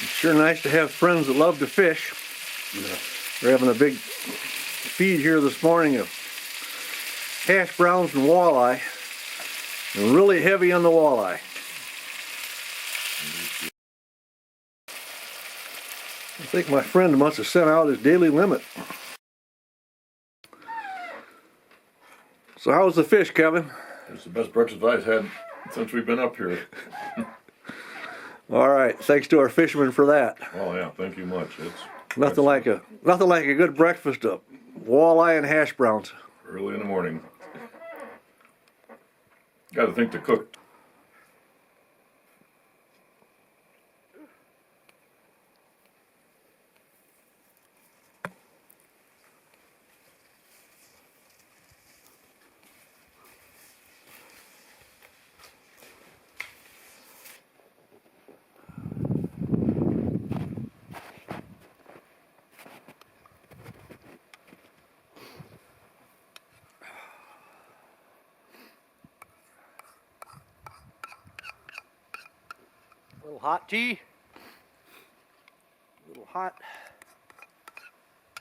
It's sure nice to have friends that love to fish. Yeah. We're having a big feed here this morning of hash browns and walleye, and really heavy on the walleye. I think my friend must have sent out his daily limit. So how's the fish, Kevin? It's the best breakfast I've had since we've been up here. All right, thanks to our fishermen for that. Oh yeah, thank you much. It's Nothing like a good breakfast of walleye and hash browns. early in the morning. Got to think to cook. A little hot tea. A little hot.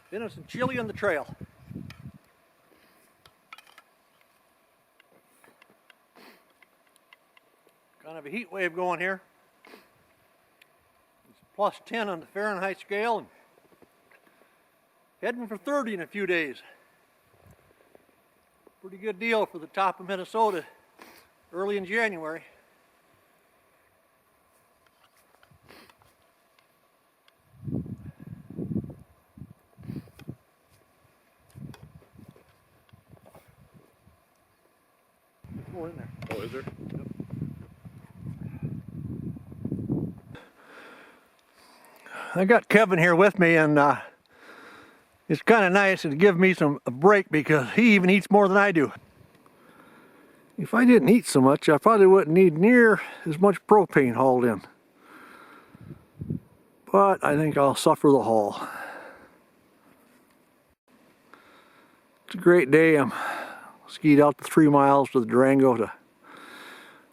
Been some chili on the trail. Kind of a heat wave going here. It's plus 10 on the Fahrenheit scale and heading for 30 in a few days. Pretty good deal for the top of Minnesota early in January. More in there. Oh, is there? Yep. I got Kevin here with me, and it's kind of nice to give me a break because he even eats more than I do. If I didn't eat so much, I probably wouldn't need near as much propane hauled in. But I think I'll suffer the haul. It's a great day. I'm skied out the 3 miles to the Durango to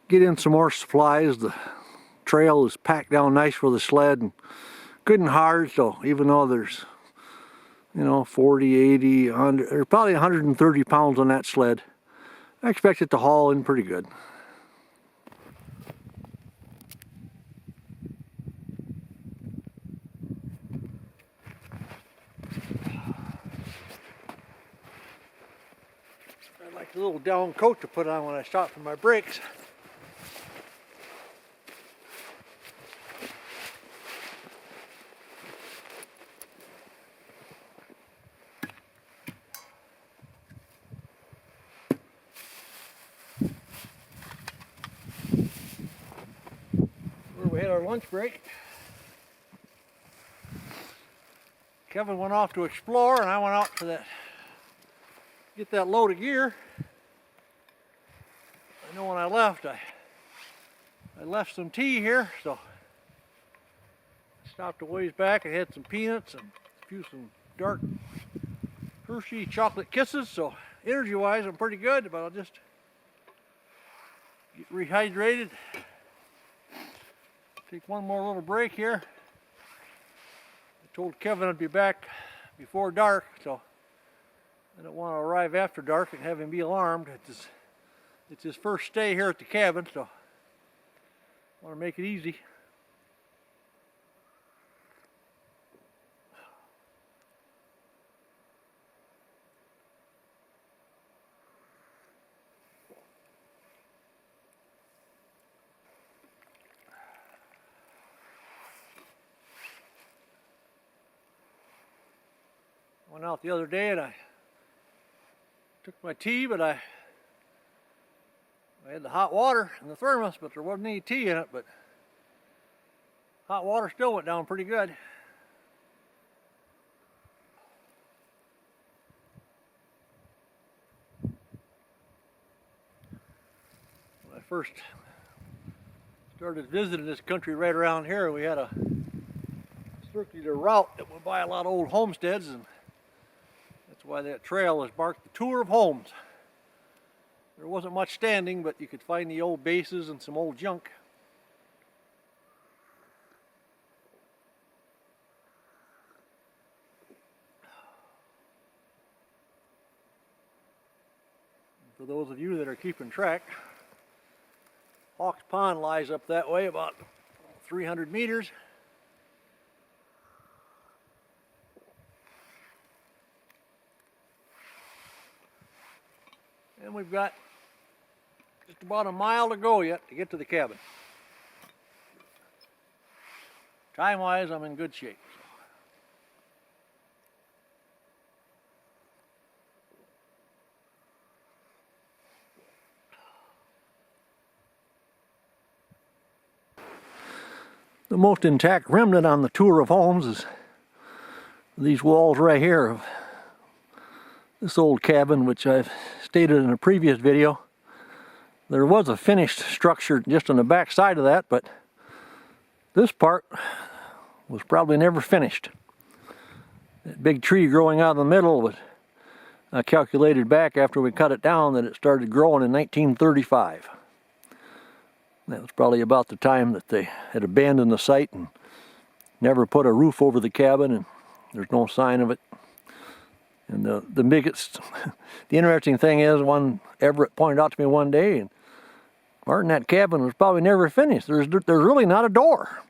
get in some more supplies. The trail is packed down nice for the sled and good and hard, so even though there's 40, 80, 100, there's probably 130 pounds on that sled, I expect it to haul in pretty good. I like the little down coat to put on when I stop for my brakes. We had our lunch break. Kevin went off to explore and I went out to get that load of gear. I know when I left, I left some tea here, so I stopped a ways back. I had some peanuts and some dark Hershey chocolate kisses, so energy-wise I'm pretty good, but I'll just get rehydrated. Take one more little break here. I told Kevin I'd be back before dark, so I don't want to arrive after dark and have him be alarmed. It's his first stay here at the cabin, so I want to make it easy. Went out the other day and I took my tea, but I had the hot water in the thermos, but there wasn't any tea in it, but hot water still went down pretty good. When I first started visiting this country right around here, we had a circular route that went by a lot of old homesteads, and that's why that trail is marked the Tour of Homes. There wasn't much standing, but you could find the old bases and some old junk. For those of you that are keeping track, Hawks Pond lies up that way about 300 meters. And we've got just about a mile to go yet to get to the cabin. Time-wise, I'm in good shape. The most intact remnant on the tour of homes is these walls right here of this old cabin, which I've stated in a previous video. There was a finished structure just on the back side of that, but this part was probably never finished. That big tree growing out of the middle was, I calculated back after we cut it down that it started growing in 1935. That was probably about the time that they had abandoned the site and never put a roof over the cabin, and there's no sign of it. And the biggest, the interesting thing is, one Everett pointed out to me one day, and Martin, that cabin was probably never finished. There's really not a door.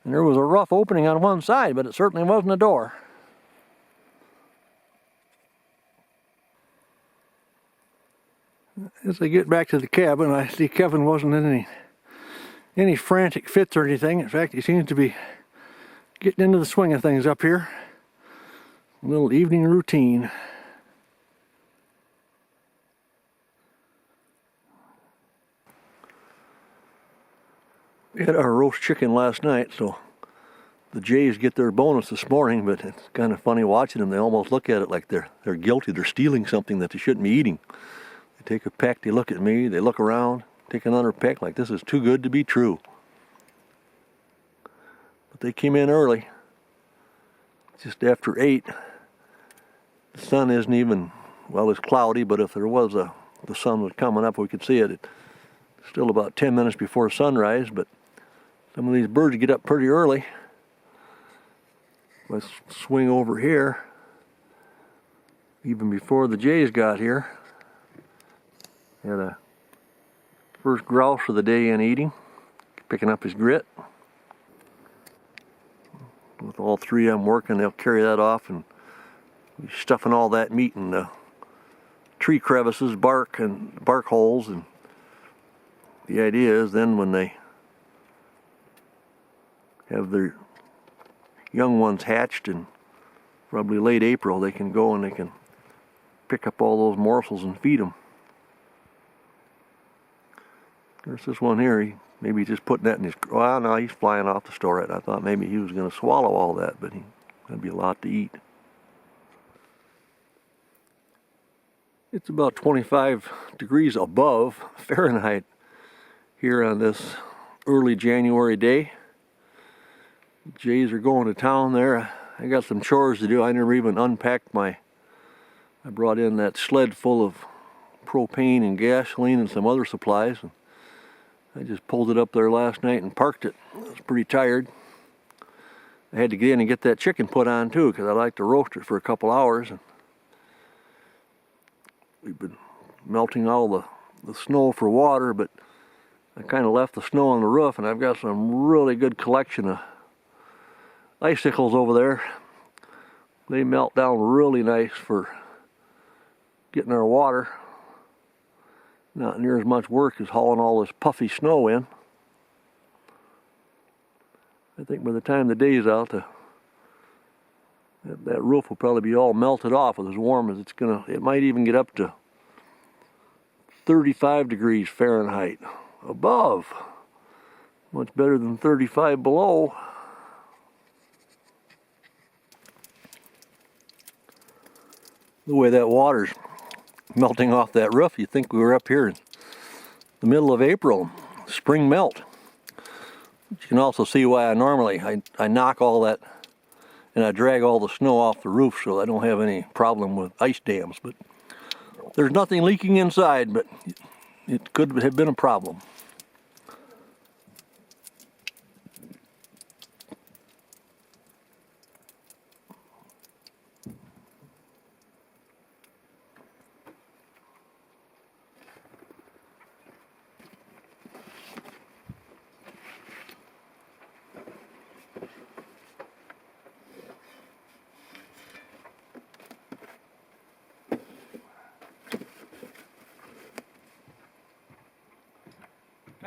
And there was a rough opening on one side, but it certainly wasn't a door. As I get back to the cabin, I see Kevin wasn't in any frantic fits or anything. In fact, he seems to be getting into the swing of things up here. A little evening routine. We had our roast chicken last night, so the Jays get their bonus this morning, but it's kind of funny watching them. They almost look at it like they're guilty. They're stealing something that they shouldn't be eating. They take a peck, they look at me, they look around, take another peck like this is too good to be true. But they came in early, just after 8. The sun isn't even, well, it's cloudy, but if there was the sun was coming up, we could see it. It's still about 10 minutes before sunrise, but some of these birds get up pretty early. Let's swing over here, even before the Jays got here. Had a first grouse for the day in eating, picking up his grit. With all three of them working, they'll carry that off and be stuffing all that meat in the tree crevices, bark holes. And the idea is then when they have their young ones hatched in probably late April, they can go and they can pick up all those morsels and feed them. There's this one here, maybe he's just putting that in his, well, no, he's flying off the store. I thought maybe he was going to swallow all that, but that'd be a lot to eat. It's about 25 degrees above Fahrenheit here on this early January day. Jays are going to town there. I got some chores to do. I never even unpacked I brought in that sled full of propane and gasoline and some other supplies. And I just pulled it up there last night and parked it. I was pretty tired. I had to get in and get that chicken put on too, because I like to roast it for a couple hours. And we've been melting all the snow for water, but I kind of left the snow on the roof, and I've got some really good collection of icicles over there. They melt down really nice for getting our water. Not near as much work as hauling all this puffy snow in. I think by the time the day's out, that roof will probably be all melted off with as warm as it's gonna. It might even get up to 35 degrees Fahrenheit above. Much better than 35 below. The way that water's melting off that roof, you'd think we were up here in the middle of April, spring melt. You can also see why I knock all that and I drag all the snow off the roof so I don't have any problem with ice dams. But there's nothing leaking inside, but it could have been a problem.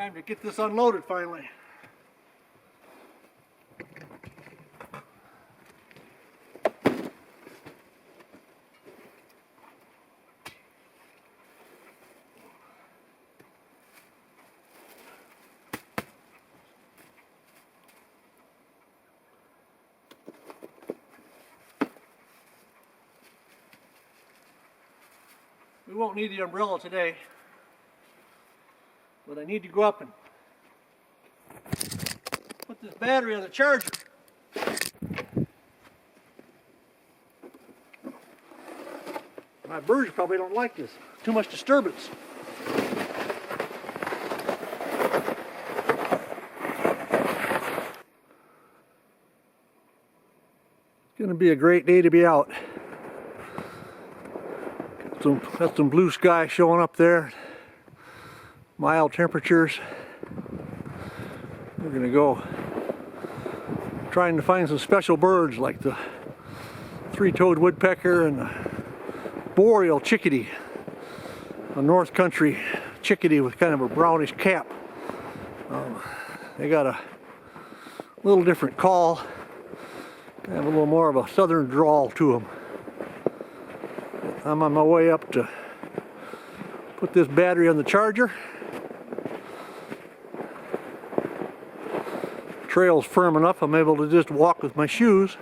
Time to get this unloaded finally. We won't need the umbrella today, but I need to go up and put this battery on the charger. My birds probably don't like this. Too much disturbance. It's going to be a great day to be out. Got some blue sky showing up there. Mild temperatures. We're going to go trying to find some special birds like the three-toed woodpecker and the boreal chickadee, a north country chickadee with kind of a brownish cap. They got a little different call, they have a little more of a southern drawl to them. I'm on my way up to put this battery on the charger. Trail's firm enough I'm able to just walk with my shoes.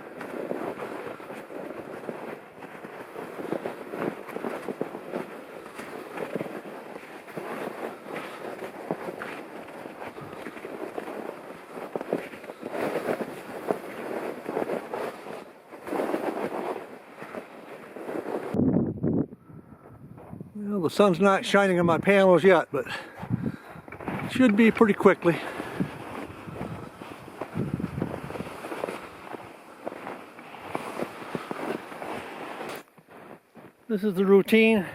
Well, the sun's not shining on my panels yet, but it should be pretty quickly. This is the routine.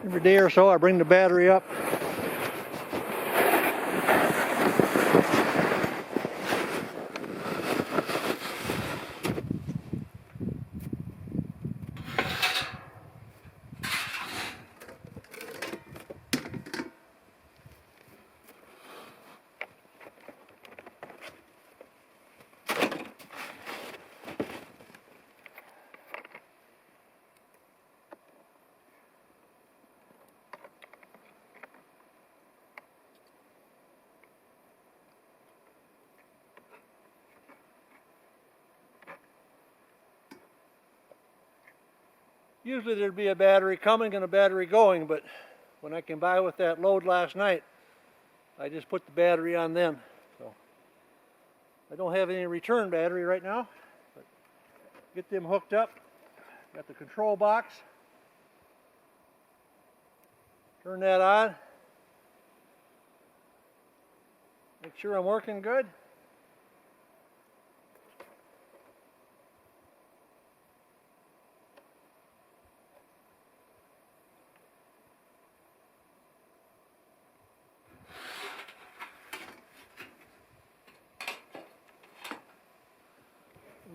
Every day or so I bring the battery up. Usually there'd be a battery coming and a battery going, but when I came by with that load last night, I just put the battery on then. So I don't have any return battery right now, but get them hooked up. Got the control box. Turn that on. Make sure I'm working good.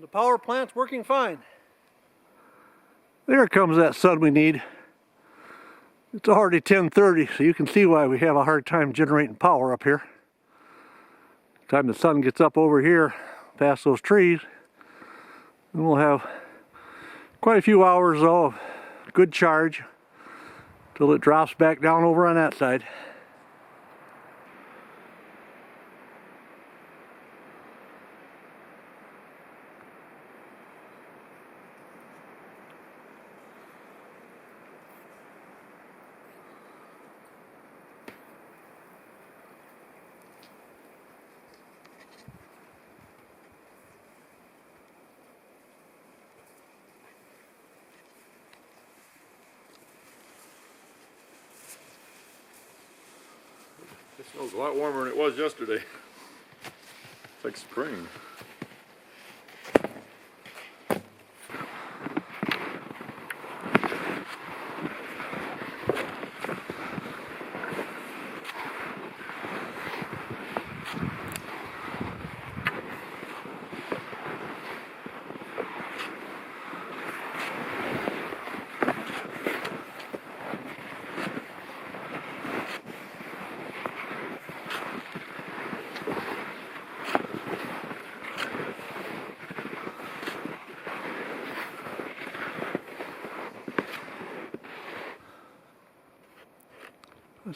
The power plant's working fine. There comes that sun we need. It's already 10:30, so you can see why we have a hard time generating power up here. By the time the sun gets up over here, past those trees, then we'll have quite a few hours though of good charge till it drops back down over on that side. It smells a lot warmer than it was yesterday. It's like spring.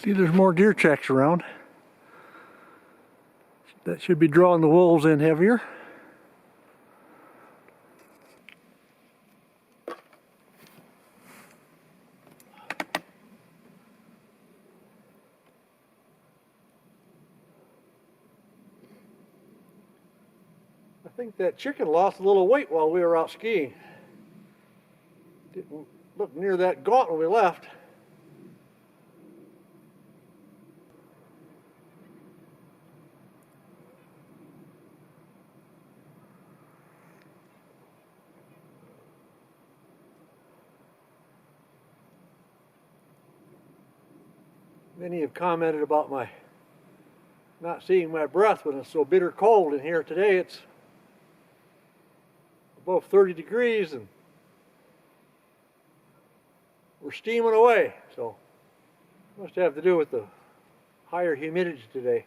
See, there's more deer checks around. That should be drawing the wolves in heavier. I think that chicken lost a little weight while we were out skiing. Didn't look near that gaunt when we left. Many have commented about my not seeing my breath when it's so bitter cold in here. Today it's above 30 degrees and we're steaming away, so must have to do with the higher humidity today.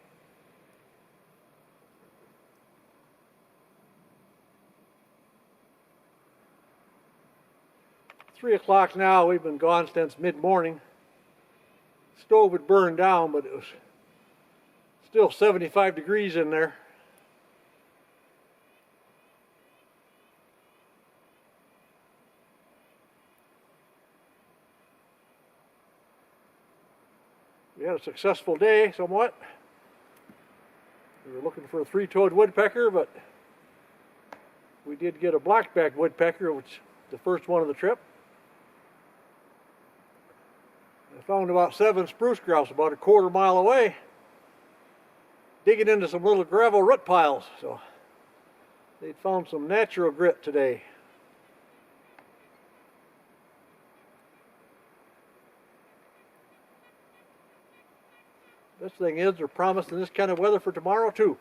It's 3 o'clock now. We've been gone since mid-morning. Stove had burned down, but it was still 75 degrees in there. We had a successful day somewhat. We were looking for a three-toed woodpecker, but we did get a black-backed woodpecker, which is the first one of the trip. I found about 7 spruce grouse about a quarter mile away, digging into some little gravel root piles. So they'd found some natural grit today. Best thing is they're promising this kind of weather for tomorrow too.